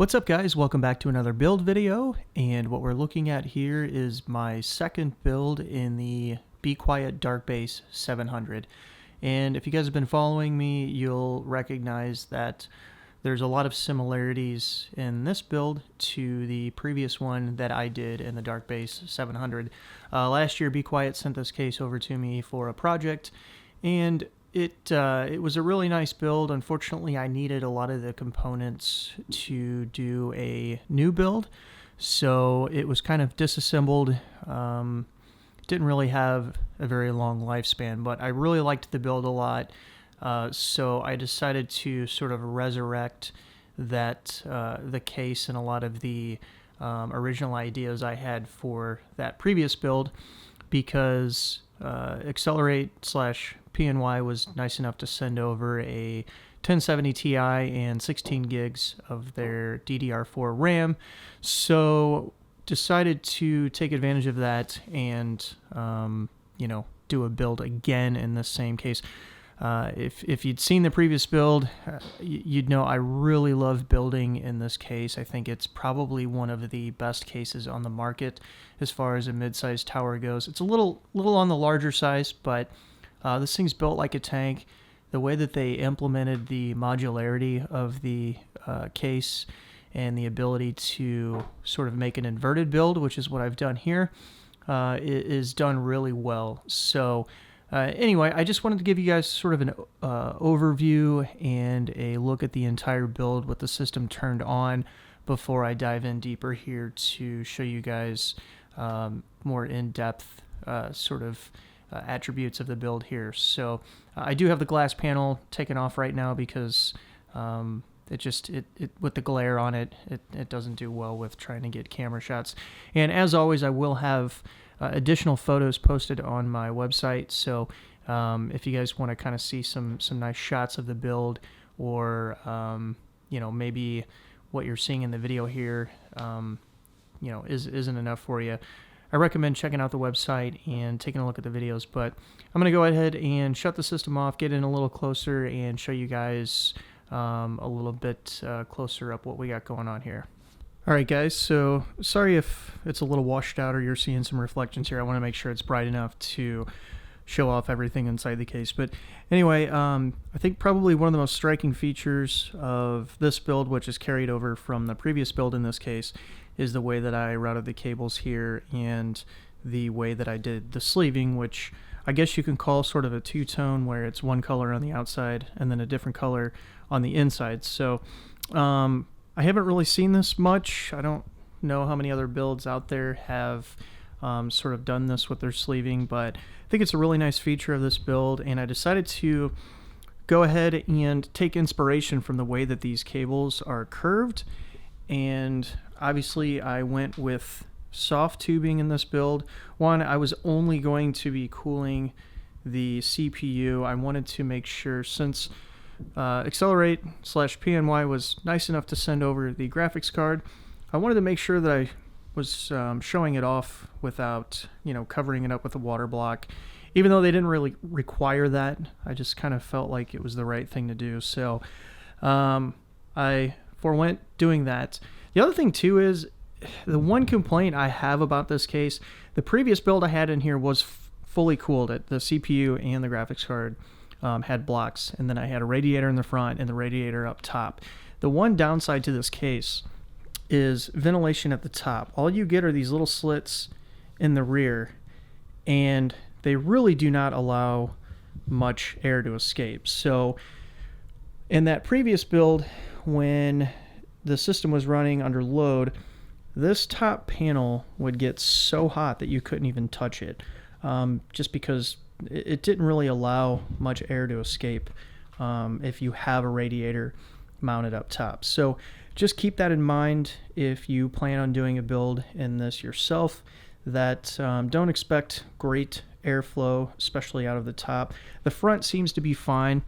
What's up, guys? Welcome back to another build video, and what we're looking at here is my second build in the Be Quiet Dark Base 700. And if you guys have been following me, you'll recognize that there's a lot of similarities in this build to the previous one that I did in the Dark Base 700. Last year, Be Quiet sent this case over to me for a project, and it was a really nice build. Unfortunately, I needed a lot of the components to do a new build, so it was kind of disassembled. Didn't really have a very long lifespan, but I really liked the build a lot. So I decided to sort of resurrect that the case and a lot of the original ideas I had for that previous build, because XLR8/PNY was nice enough to send over a 1070 Ti and 16 gigs of their DDR4 RAM. So decided to take advantage of that and do a build again in the same case. If you'd seen the previous build, you'd know I really love building in this case. I think it's probably one of the best cases on the market as far as a mid-sized tower goes. It's a little on the larger size, but this thing's built like a tank. The way that they implemented the modularity of the case and the ability to sort of make an inverted build, which is what I've done here, is done really well. So anyway, I just wanted to give you guys sort of an overview and a look at the entire build with the system turned on before I dive in deeper here to show you guys more in-depth attributes of the build here. So I do have the glass panel taken off right now because it with the glare on it doesn't do well with trying to get camera shots. And as always, I will have additional photos posted on my website. So if you guys want to kind of see some nice shots of the build, or maybe what you're seeing in the video here isn't enough for you, I recommend checking out the website and taking a look at the videos. But I'm going to go ahead and shut the system off, get in a little closer, and show you guys a little bit closer up what we got going on here. Alright guys, so sorry if it's a little washed out or you're seeing some reflections here. I want to make sure it's bright enough to show off everything inside the case. But anyway, I think probably one of the most striking features of this build, which is carried over from the previous build in this case, is the way that I routed the cables here and the way that I did the sleeving, which I guess you can call sort of a two-tone, where it's one color on the outside and then a different color on the inside. So I haven't really seen this much. I don't know how many other builds out there have sort of done this with their sleeving, but I think it's a really nice feature of this build, and I decided to go ahead and take inspiration from the way that these cables are curved. And obviously I went with soft tubing in this build. One, I was only going to be cooling the CPU. I wanted to make sure, since XLR8/PNY was nice enough to send over the graphics card, I wanted to make sure that I was showing it off without covering it up with a water block. Even though they didn't really require that, I just kind of felt like it was the right thing to do. So I forewent doing that. The other thing too is, the one complaint I have about this case, the previous build I had in here was fully cooled. The CPU and the graphics card had blocks, and then I had a radiator in the front and the radiator up top. The one downside to this case is ventilation at the top. All you get are these little slits in the rear, and they really do not allow much air to escape. So in that previous build, when the system was running under load, this top panel would get so hot that you couldn't even touch it, just because it didn't really allow much air to escape if you have a radiator mounted up top. So just keep that in mind if you plan on doing a build in this yourself, that don't expect great airflow, especially out of the top. The front seems to be fine.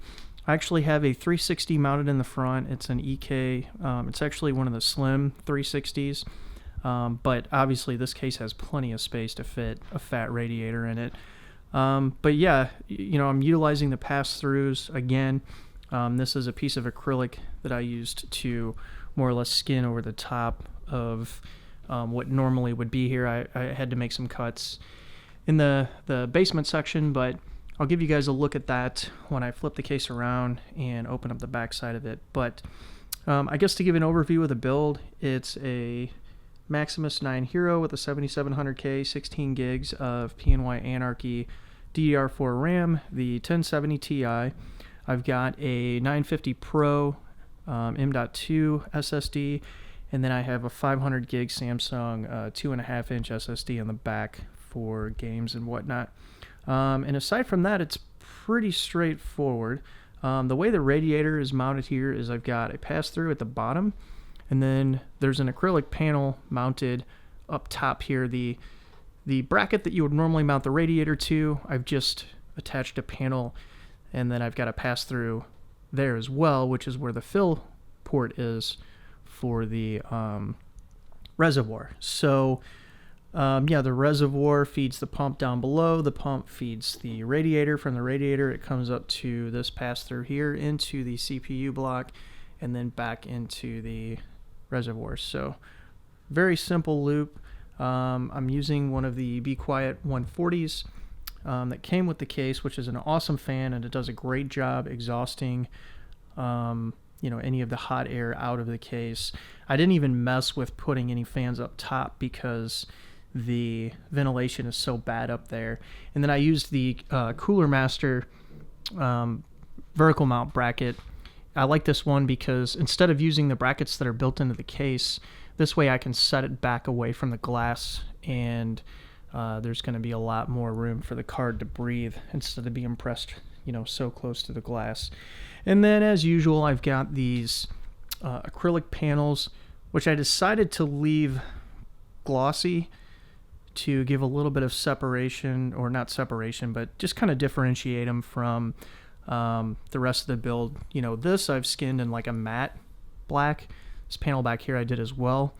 I actually have a 360 mounted in the front. It's an EK. It's actually one of the slim 360s, but obviously this case has plenty of space to fit a fat radiator in it. But yeah, I'm utilizing the pass-throughs again. This is a piece of acrylic that I used to more or less skin over the top of what normally would be here. I had to make some cuts in the basement section, but I'll give you guys a look at that when I flip the case around and open up the back side of it. But I guess to give an overview of the build, it's a Maximus 9 Hero with a 7700K, 16 gigs of PNY Anarchy DDR4 RAM, the 1070 Ti. I've got a 950 Pro M.2 SSD, and then I have a 500 gig Samsung 2.5-inch SSD in the back for games and whatnot. And aside from that, it's pretty straightforward. The way the radiator is mounted here is I've got a pass-through at the bottom, and then there's an acrylic panel mounted up top here. The bracket that you would normally mount the radiator to, I've just attached a panel, and then I've got a pass-through there as well, which is where the fill port is for the reservoir. So the reservoir feeds the pump down below. The pump feeds the radiator. From the radiator, it comes up to this pass-through here into the CPU block, and then back into the reservoir. So very simple loop. I'm using one of the Be Quiet 140s that came with the case, which is an awesome fan, and it does a great job exhausting any of the hot air out of the case. I didn't even mess with putting any fans up top because the ventilation is so bad up there. And then I used the Cooler Master vertical mount bracket. I like this one because instead of using the brackets that are built into the case, this way I can set it back away from the glass, and there's going to be a lot more room for the card to breathe instead of being pressed, so close to the glass. And then, as usual, I've got these acrylic panels, which I decided to leave glossy to give a little bit of separation, or not separation, but just kind of differentiate them from the rest of the build. This I've skinned in like a matte black. This panel back here I did as well,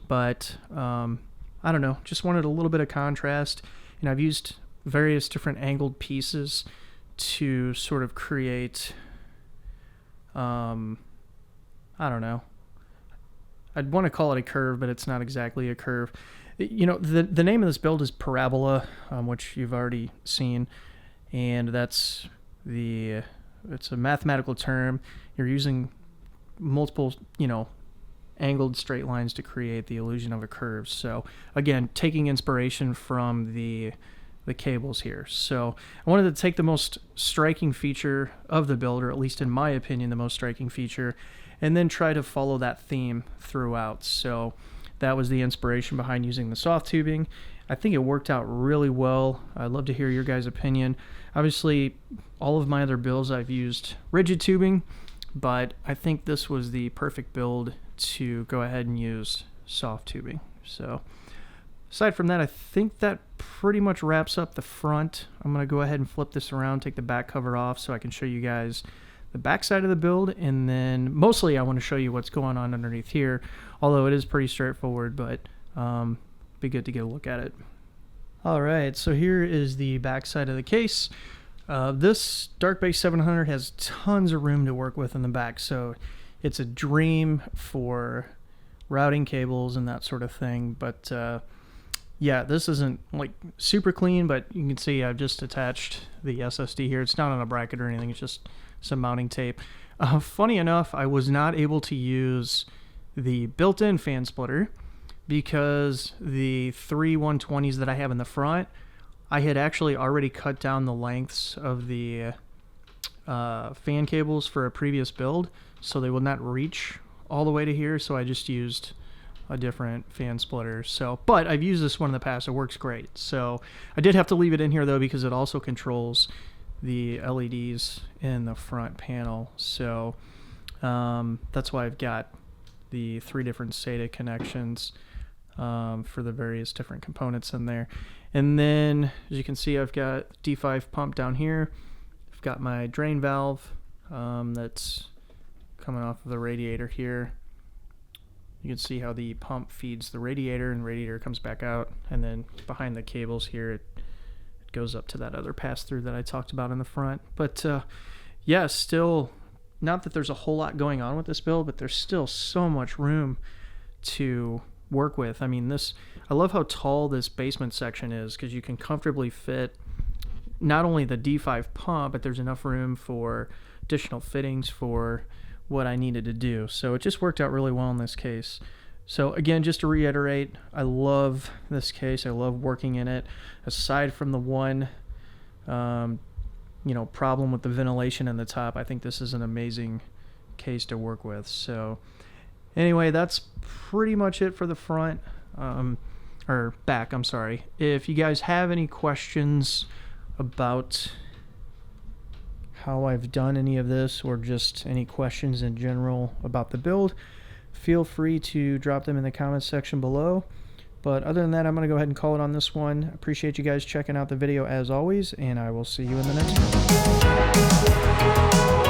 but I don't know, just wanted a little bit of contrast, and I've used various different angled pieces to sort of create I don't know, I'd want to call it a curve, but it's not exactly a curve. The name of this build is Parabola, which you've already seen, and it's a mathematical term. You're using multiple, angled straight lines to create the illusion of a curve. So again, taking inspiration from the cables here. So I wanted to take the most striking feature of the build, or at least in my opinion, the most striking feature, and then try to follow that theme throughout. So that was the inspiration behind using the soft tubing. I think it worked out really well. I'd love to hear your guys' opinion. Obviously, all of my other builds I've used rigid tubing, but I think this was the perfect build to go ahead and use soft tubing. So aside from that, I think that pretty much wraps up the front. I'm going to go ahead and flip this around, take the back cover off so I can show you guys the back side of the build, and then mostly I want to show you what's going on underneath here, although it is pretty straightforward, but be good to get a look at it. Alright, so here is the back side of the case. This Dark Base 700 has tons of room to work with in the back, so it's a dream for routing cables and that sort of thing. But yeah, this isn't like super clean, but you can see I've just attached the SSD here. It's not on a bracket or anything, it's just some mounting tape. Funny enough, I was not able to use the built-in fan splitter because the three 120s that I have in the front, I had actually already cut down the lengths of the fan cables for a previous build, so they would not reach all the way to here, so I just used a different fan splitter. So, but I've used this one in the past, it works great. So I did have to leave it in here though, because it also controls the LEDs in the front panel. So that's why I've got the 3 different SATA connections for the various different components in there. And then, as you can see, I've got D5 pump down here. I've got my drain valve that's coming off of the radiator here. You can see how the pump feeds the radiator, and radiator comes back out, and then behind the cables here it goes up to that other pass-through that I talked about in the front. But yeah, still not that there's a whole lot going on with this build, but there's still so much room to work with. I mean, I love how tall this basement section is, because you can comfortably fit not only the D5 pump, but there's enough room for additional fittings for what I needed to do. So it just worked out really well in this case. So again, just to reiterate, I love this case. I love working in it. Aside from the one problem with the ventilation in the top, I think this is an amazing case to work with. So anyway, that's pretty much it for the front, or back, I'm sorry. If you guys have any questions about how I've done any of this, or just any questions in general about the build, feel free to drop them in the comments section below. But other than that, I'm going to go ahead and call it on this one. Appreciate you guys checking out the video as always, and I will see you in the next one.